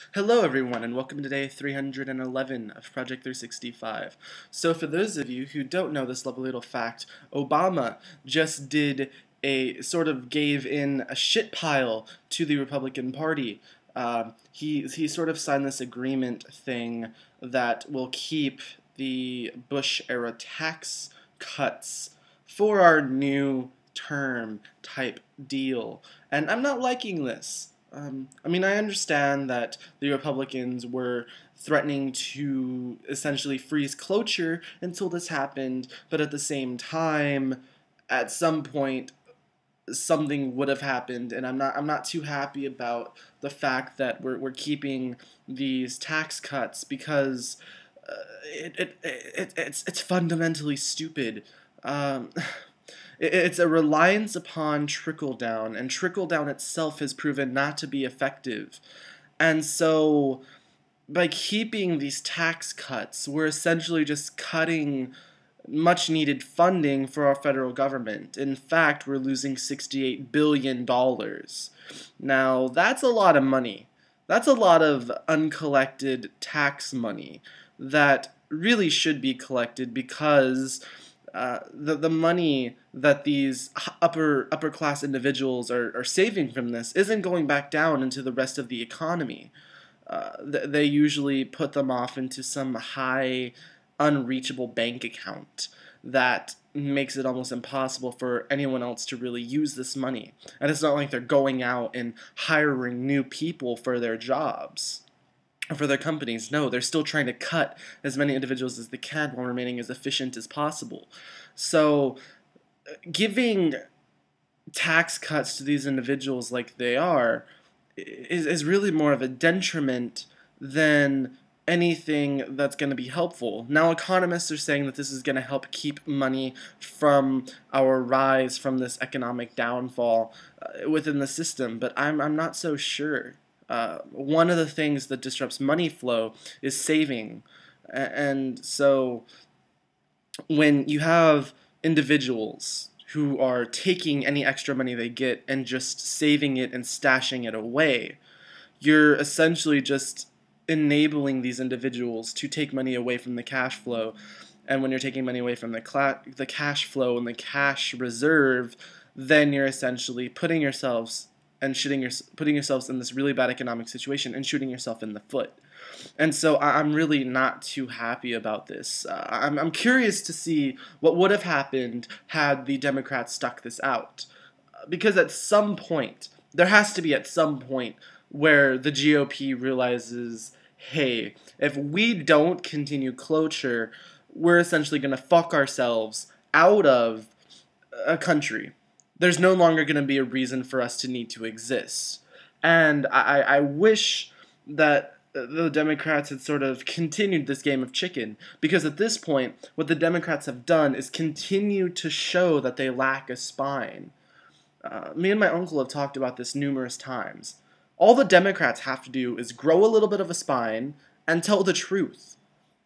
Hello everyone and welcome to day 311 of Project 365. So for those of you who don't know this lovely little fact, Obama just gave in a shit pile to the Republican Party. He sort of signed this agreement thing that will keep the Bush era tax cuts for our new term type deal. And I'm not liking this. I understand that the Republicans were threatening to essentially freeze cloture until this happened, but at the same time, at some point, something would have happened, and I'm not too happy about the fact that we're keeping these tax cuts because it's fundamentally stupid. Um, it's a reliance upon trickle down, and trickle down itself has proven not to be effective. And so, by keeping these tax cuts, we're essentially just cutting much needed funding for our federal government. In fact, we're losing $68 billion. Now, that's a lot of money. That's a lot of uncollected tax money that really should be collected because the money that these upper class individuals are saving from this isn't going back down into the rest of the economy. They usually put them off into some high, unreachable bank account that makes it almost impossible for anyone else to really use this money. And it's not like they're going out and hiring new people for their jobs or for their companies. No, they're still trying to cut as many individuals as they can while remaining as efficient as possible. So, giving tax cuts to these individuals like they are is really more of a detriment than anything that's going to be helpful. Now, economists are saying that this is going to help keep money from our rise from this economic downfall within the system, but I'm not so sure. One of the things that disrupts money flow is saving. And so when you have individuals who are taking any extra money they get and just saving it and stashing it away, you're essentially just enabling these individuals to take money away from the cash flow. And when you're taking money away from the cash flow and the cash reserve, then you're essentially putting yourselves putting yourselves in this really bad economic situation and shooting yourself in the foot. And so I'm really not too happy about this. I'm curious to see what would have happened had the Democrats stuck this out. Because at some point, there has to be at some point where the GOP realizes, hey, if we don't continue cloture, we're essentially going to fuck ourselves out of a country. There's no longer going to be a reason for us to need to exist. And I wish that the Democrats had sort of continued this game of chicken, because at this point, what the Democrats have done is continue to show that they lack a spine. Me and my uncle have talked about this numerous times. All the Democrats have to do is grow a little bit of a spine and tell the truth.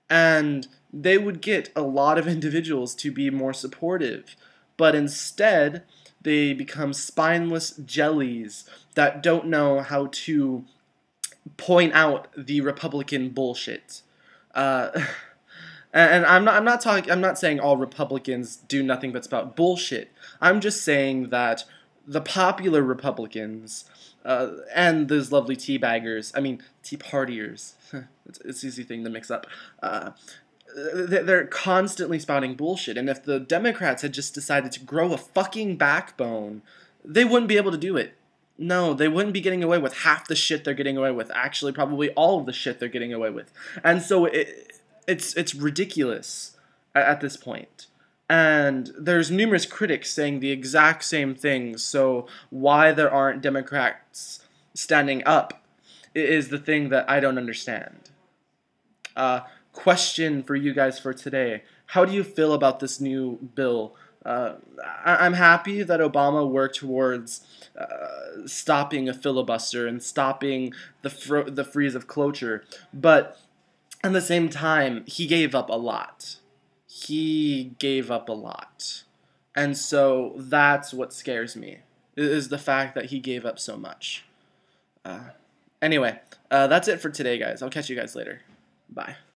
And they would get a lot of individuals to be more supportive. But instead, they become spineless jellies that don't know how to point out the Republican bullshit. Uh, and I'm not saying all Republicans do nothing but spout bullshit. I'm just saying that the popular Republicans and those lovely tea baggers, tea partiers, it's an easy thing to mix up. They're constantly spouting bullshit, and if the Democrats had just decided to grow a fucking backbone, they wouldn't be able to do it. No, they wouldn't be getting away with half the shit they're getting away with. Actually, probably all of the shit they're getting away with. And so it's ridiculous at this point. And there's numerous critics saying the exact same thing. So why there aren't Democrats standing up is the thing that I don't understand. Question for you guys for today. How do you feel about this new bill? I'm happy that Obama worked towards stopping a filibuster and stopping the freeze of cloture, but at the same time, he gave up a lot. He gave up a lot. And so that's what scares me, is the fact that he gave up so much. Anyway, That's it for today, guys. I'll catch you guys later. Bye.